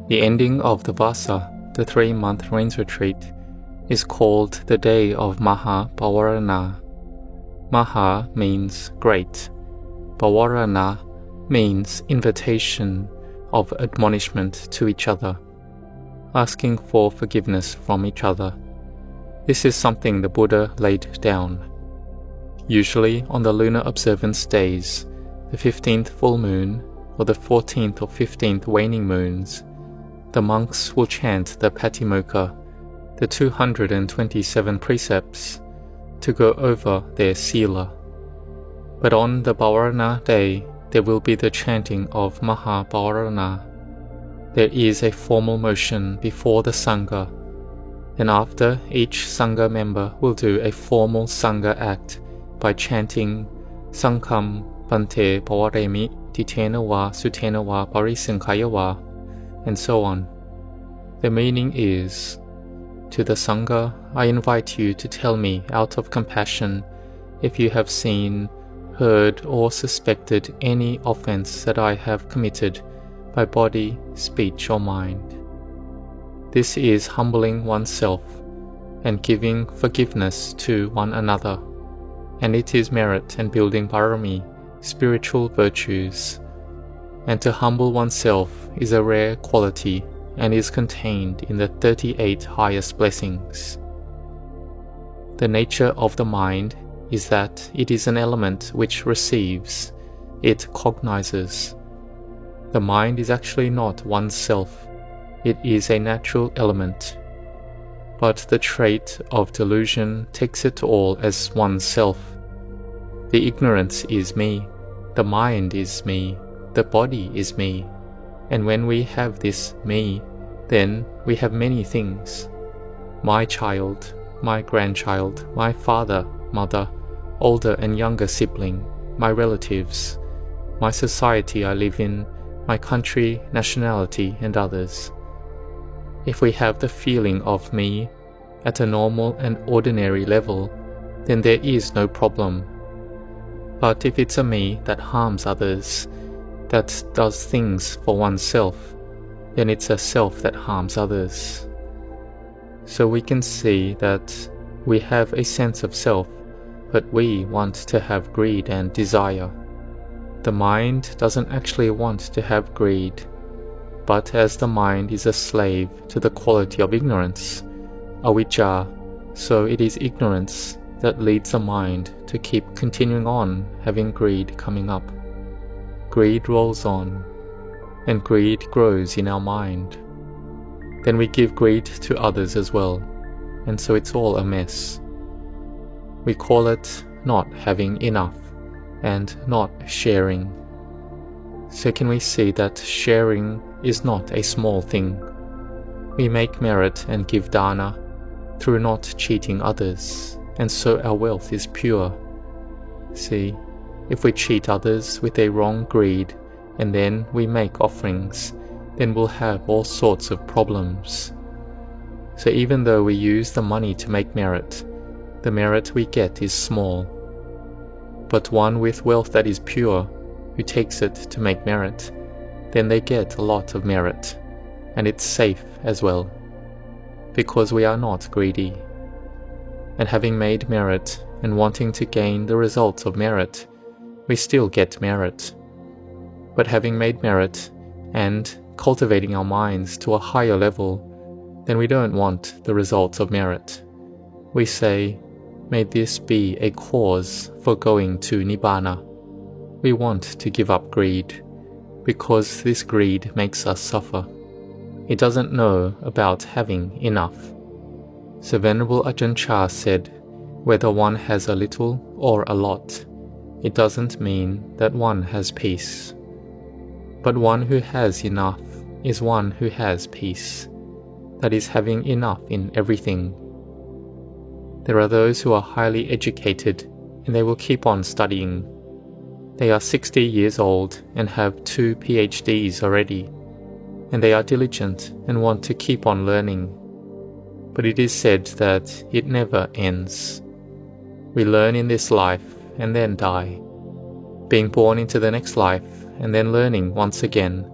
The ending of the Vasa, the 3-month rains retreat, is called the day of Maha Pavarana. Maha means great. Pavarana means invitation of admonishment to each other, asking for forgiveness from each other. This is something the Buddha laid down. Usually on the lunar observance days, the 15th full moon or the 14th or 15th waning moons, the monks will chant the Patimokkha, the 227 precepts, to go over their sila. But on the Pavarana day, there will be the chanting of Maha Pavarana. There is a formal motion before the Sangha, and after each Sangha member will do a formal Sangha act by chanting Sangham Bhante Pavaremi Titena Va Sutena Va Parisankhaya Va, and so on. The meaning is, to the Sangha, I invite you to tell me out of compassion if you have seen, heard or suspected any offense that I have committed by body, speech or mind. This is humbling oneself and giving forgiveness to one another, and it is merit and building parami, spiritual virtues. And to humble oneself is a rare quality and is contained in the 38 highest blessings. The nature of the mind is that it is an element which receives, it cognizes. The mind is actually not oneself, it is a natural element. But the trait of delusion takes it all as oneself. The ignorance is me, the mind is me, the body is me, and when we have this me, then we have many things. My child, my grandchild, my father, mother, older and younger sibling, my relatives, my society I live in, my country, nationality, and others. If we have the feeling of me at a normal and ordinary level, then there is no problem. But if it's a me that harms others, that does things for oneself, then it's a self that harms others. So we can see that we have a sense of self, but we want to have greed and desire. The mind doesn't actually want to have greed, but as the mind is a slave to the quality of ignorance, avijja, so it is ignorance that leads the mind to keep continuing on having greed coming up. Greed rolls on, and greed grows in our mind. Then we give greed to others as well, and so it's all a mess. We call it not having enough and not sharing. So can we see that sharing is not a small thing? We make merit and give dana through not cheating others, and so our wealth is pure. See, if we cheat others with a wrong greed and then we make offerings, then we'll have all sorts of problems. So even though we use the money to make merit, the merit we get is small. But one with wealth that is pure, who takes it to make merit, then they get a lot of merit, and it's safe as well, because we are not greedy. And having made merit and wanting to gain the results of merit, we still get merit. But having made merit and cultivating our minds to a higher level, then we don't want the results of merit. We say, may this be a cause for going to Nibbana. We want to give up greed, because this greed makes us suffer. It doesn't know about having enough. So Venerable Ajahn Chah said, whether one has a little or a lot, it doesn't mean that one has peace. But one who has enough is one who has peace, that is having enough in everything. There are those who are highly educated and they will keep on studying. They are 60 years old and have 2 PhDs already, and they are diligent and want to keep on learning. But it is said that it never ends. We learn in this life and then die, being born into the next life and then learning once again.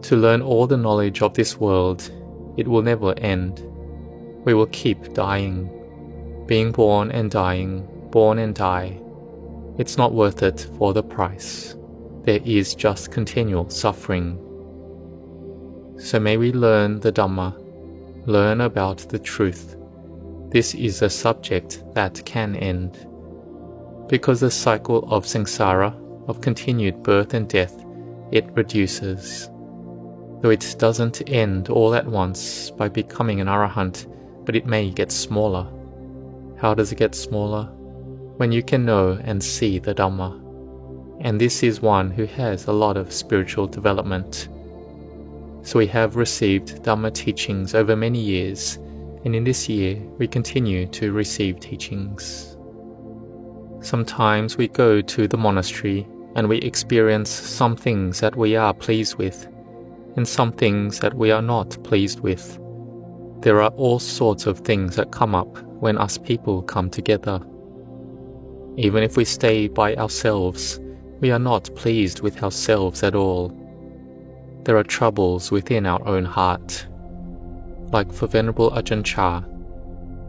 To learn all the knowledge of this world, it will never end. We will keep dying, being born and dying, born and die. It's not worth it for the price. There is just continual suffering. So may we learn the Dhamma, learn about the truth. This is a subject that can end. Because the cycle of samsara, of continued birth and death, it reduces. Though it doesn't end all at once by becoming an arahant, but it may get smaller. How does it get smaller? When you can know and see the Dhamma. And this is one who has a lot of spiritual development. So we have received Dhamma teachings over many years, and in this year we continue to receive teachings. Sometimes we go to the monastery and we experience some things that we are pleased with, and some things that we are not pleased with. There are all sorts of things that come up when us people come together. Even if we stay by ourselves, we are not pleased with ourselves at all. There are troubles within our own heart. Like for Venerable Ajahn Chah,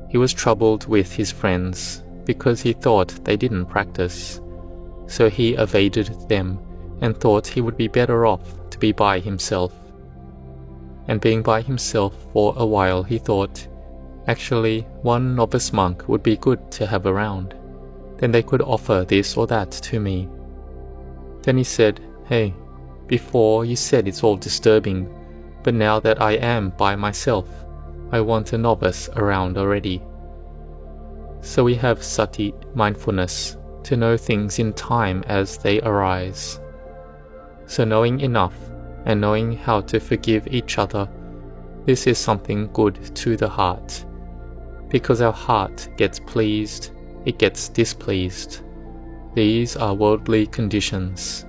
he was troubled with his friends because he thought they didn't practice. So he evaded them and thought he would be better off to be by himself. And being by himself for a while, he thought, actually, one novice monk would be good to have around. Then they could offer this or that to me. Then he said, hey, before you said it's all disturbing, but now that I am by myself, I want a novice around already. So we have sati, mindfulness, to know things in time as they arise. So knowing enough and knowing how to forgive each other, this is something good to the heart. Because our heart gets pleased, it gets displeased. These are worldly conditions.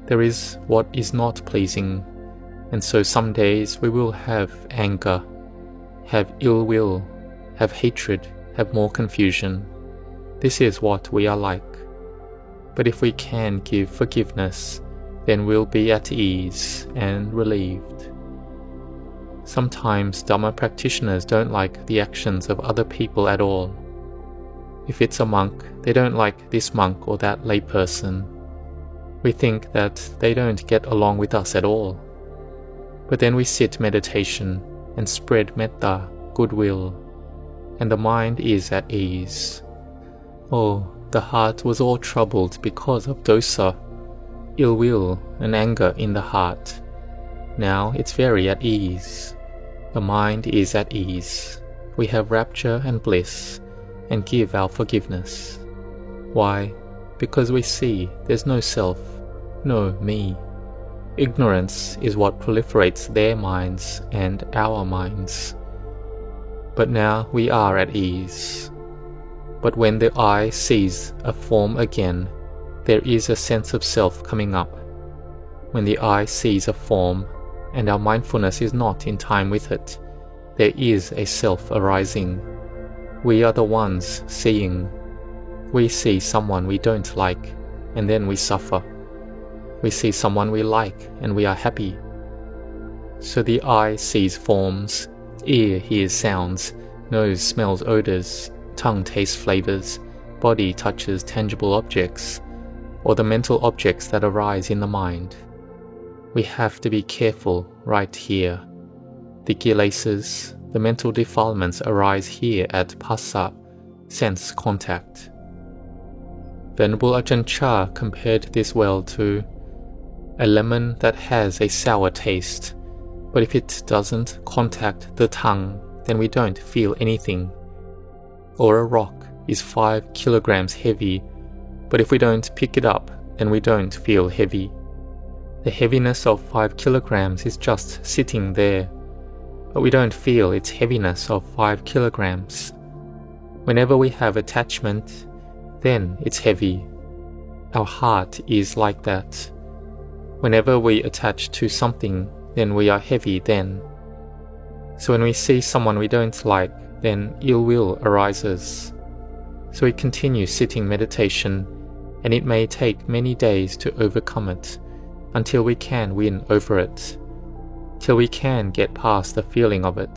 There is what is not pleasing, and so some days we will have anger, have ill will, have hatred, have more confusion. This is what we are like. But if we can give forgiveness, then we'll be at ease and relieved. Sometimes Dhamma practitioners don't like the actions of other people at all. If it's a monk, they don't like this monk or that layperson. We think that they don't get along with us at all. But then we sit meditation and spread metta, goodwill, and the mind is at ease. Oh, the heart was all troubled because of dosa, ill will and anger in the heart. Now it's very at ease. The mind is at ease. We have rapture and bliss, and give our forgiveness. Why? Because we see there's no self, no me. Ignorance is what proliferates their minds and our minds. But now we are at ease. But when the eye sees a form again, there is a sense of self coming up. When the eye sees a form, and our mindfulness is not in time with it, there is a self arising. We are the ones seeing. We see someone we don't like, and then we suffer. We see someone we like, and we are happy. So the eye sees forms, ear hears sounds, nose smells odors, tongue tastes flavors, body touches tangible objects, or the mental objects that arise in the mind. We have to be careful right here. The kilesas, the mental defilements arise here at phassa, sense contact. Venerable Ajahn Chah compared this well to a lemon that has a sour taste, but if it doesn't contact the tongue, then we don't feel anything. Or a rock is 5 kilograms heavy, but if we don't pick it up, then we don't feel heavy. The heaviness of 5 kilograms is just sitting there, but we don't feel its heaviness of 5 kilograms. Whenever we have attachment, then it's heavy. Our heart is like that. Whenever we attach to something, then we are heavy then. So when we see someone we don't like, then ill will arises. So we continue sitting meditation, and it may take many days to overcome it, until we can win over it. till we can get past the feeling of it,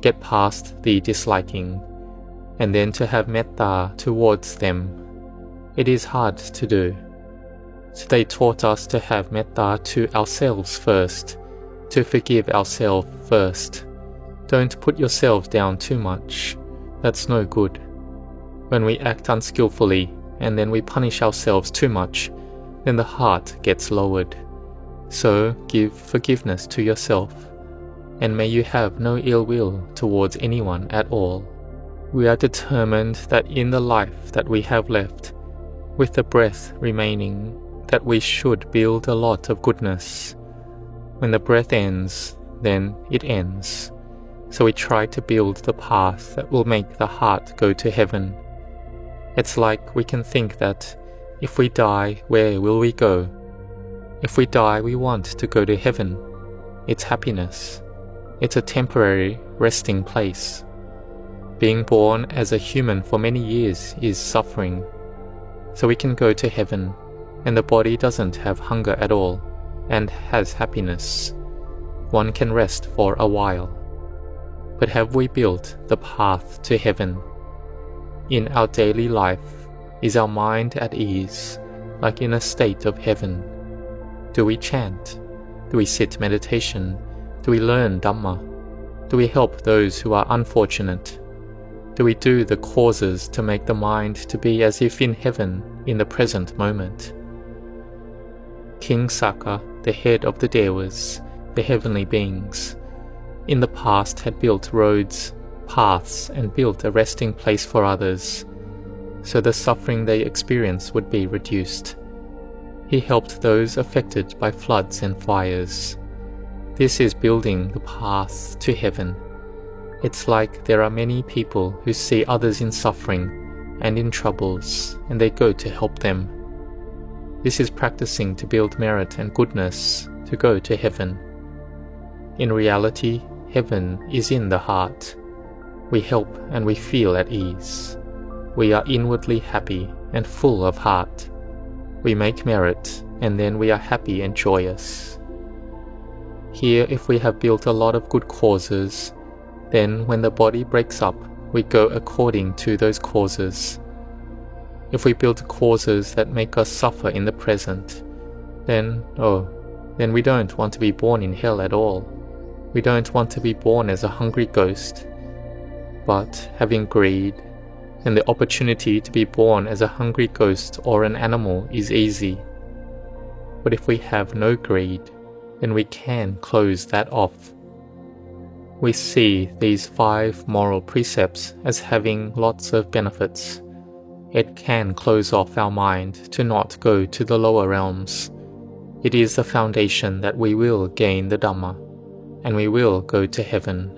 get past the disliking, and then to have metta towards them. It is hard to do. So they taught us to have metta to ourselves first, to forgive ourselves first. Don't put yourself down too much. That's no good. When we act unskillfully and then we punish ourselves too much, then the heart gets lowered. So give forgiveness to yourself, and may you have no ill will towards anyone at all. We are determined that in the life that we have left, with the breath remaining, that we should build a lot of goodness. When the breath ends, then it ends. So we try to build the path that will make the heart go to heaven. It's like we can think that if we die, where will we go? If we die, we want to go to heaven. It's happiness. It's a temporary resting place. Being born as a human for many years is suffering. So we can go to heaven, and the body doesn't have hunger at all, and has happiness. One can rest for a while. But have we built the path to heaven? In our daily life, is our mind at ease, like in a state of heaven? Do we chant? Do we sit meditation? Do we learn Dhamma? Do we help those who are unfortunate? Do we do the causes to make the mind to be as if in heaven in the present moment? King Saka, the head of the Devas, the heavenly beings, in the past had built roads, paths, and built a resting place for others, so the suffering they experience would be reduced. He helped those affected by floods and fires. This is building the path to heaven. It's like there are many people who see others in suffering and in troubles, and they go to help them. This is practicing to build merit and goodness to go to heaven. In reality, heaven is in the heart. We help and we feel at ease. We are inwardly happy and full of heart. We make merit, and then we are happy and joyous. Here, if we have built a lot of good causes, then when the body breaks up, we go according to those causes. If we build causes that make us suffer in the present, then we don't want to be born in hell at all. We don't want to be born as a hungry ghost. But having greed, and the opportunity to be born as a hungry ghost or an animal is easy. But if we have no greed, then we can close that off. We see these 5 moral precepts as having lots of benefits. It can close off our mind to not go to the lower realms. It is the foundation that we will gain the Dhamma, and we will go to heaven,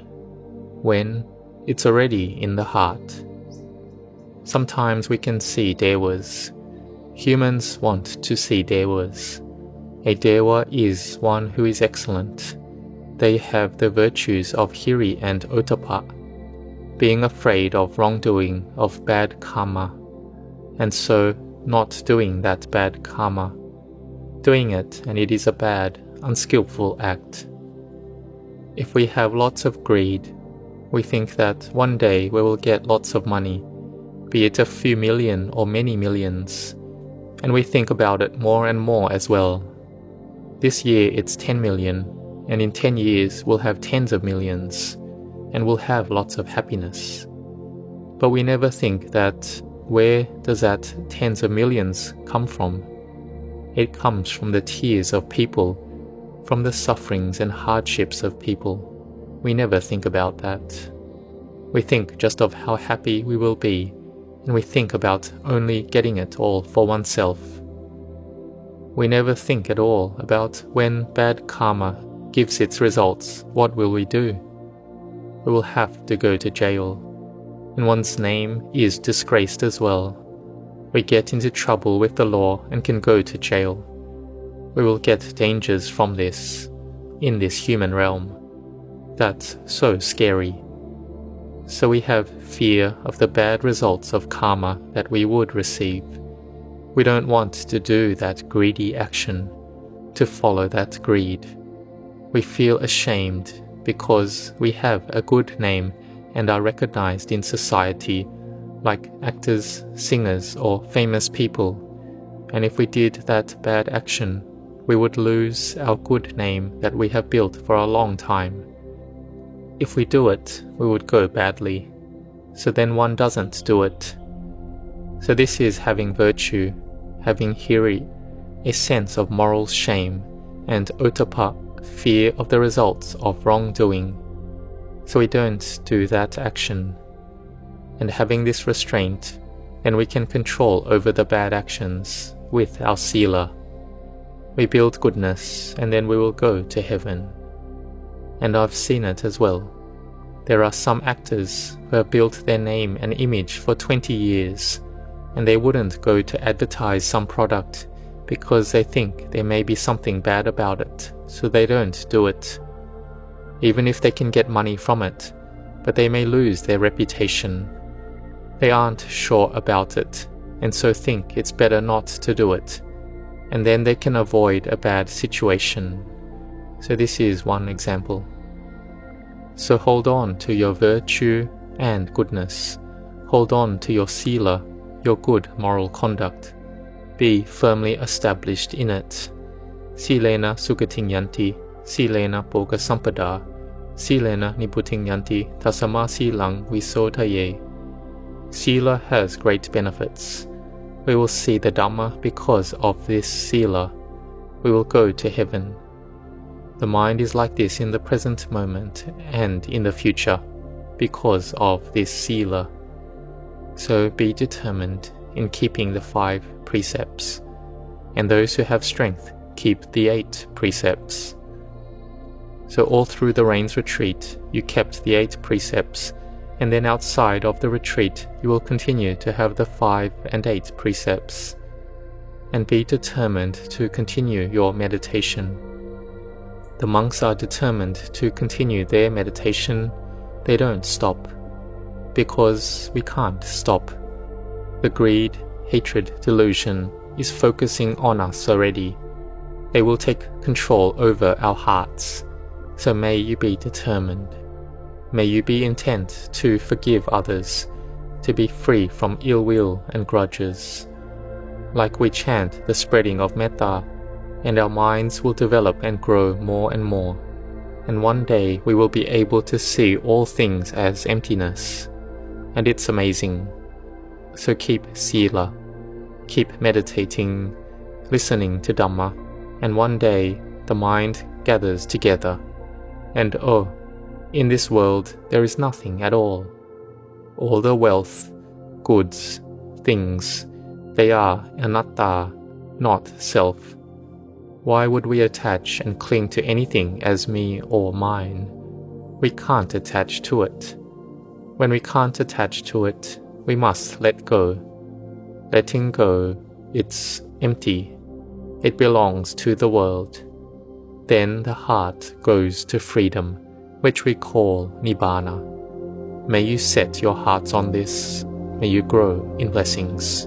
when it's already in the heart. Sometimes we can see Devas. Humans want to see Devas. A Deva is one who is excellent. They have the virtues of Hiri and Ottappa, being afraid of wrongdoing, of bad karma, and so not doing that bad karma, doing it, and it is a bad, unskillful act. If we have lots of greed, we think that one day we will get lots of money, be it a few million or many millions, and we think about it more and more as well. This year it's 10 million, and in 10 years we'll have tens of millions, and we'll have lots of happiness. But we never think that where does that tens of millions come from? It comes from the tears of people, from the sufferings and hardships of people. We never think about that. We think just of how happy we will be, and we think about only getting it all for oneself. We never think at all about when bad karma gives its results, what will we do? We will have to go to jail, and one's name is disgraced as well. We get into trouble with the law and can go to jail. We will get dangers from this, in this human realm. That's so scary. So we have fear of the bad results of karma that we would receive. We don't want to do that greedy action, to follow that greed. We feel ashamed because we have a good name and are recognized in society, like actors, singers, or famous people. And if we did that bad action, we would lose our good name that we have built for a long time. If we do it, we would go badly. So then one doesn't do it. So this is having virtue, having hiri, a sense of moral shame, and otapa, fear of the results of wrongdoing. So we don't do that action. And having this restraint, then we can control over the bad actions with our sila. We build goodness, and then we will go to heaven. And I've seen it as well. There are some actors who have built their name and image for 20 years, and they wouldn't go to advertise some product because they think there may be something bad about it, so they don't do it. Even if they can get money from it, but they may lose their reputation. They aren't sure about it, and so think it's better not to do it, and then they can avoid a bad situation. So this is one example. So hold on to your virtue and goodness. Hold on to your sila, your good moral conduct. Be firmly established in it. Silena sugating yanti, silena boga sampada, silena nibuting yanti tasama silang visotaye. Sila has great benefits. We will see the Dhamma because of this sila. We will go to heaven. The mind is like this in the present moment and in the future because of this sila. So be determined in keeping the 5 precepts, and those who have strength keep the 8 precepts. So all through the rains retreat you kept the 8 precepts, and then outside of the retreat you will continue to have the 5 and 8 precepts. And be determined to continue your meditation. The monks are determined to continue their meditation. They don't stop, because we can't stop. The greed, hatred, delusion is focusing on us already. They will take control over our hearts. So may you be determined. May you be intent to forgive others, to be free from ill will and grudges. Like we chant the spreading of metta, and our minds will develop and grow more and more, and one day we will be able to see all things as emptiness, and it's amazing. So keep sila, keep meditating, listening to Dhamma, and one day the mind gathers together, and oh, in this world there is nothing at all. All the wealth, goods, things, they are anatta, not self. Why would we attach and cling to anything as me or mine? We can't attach to it. When we can't attach to it, we must let go. Letting go, it's empty. It belongs to the world. Then the heart goes to freedom, which we call Nibbana. May you set your hearts on this. May you grow in blessings.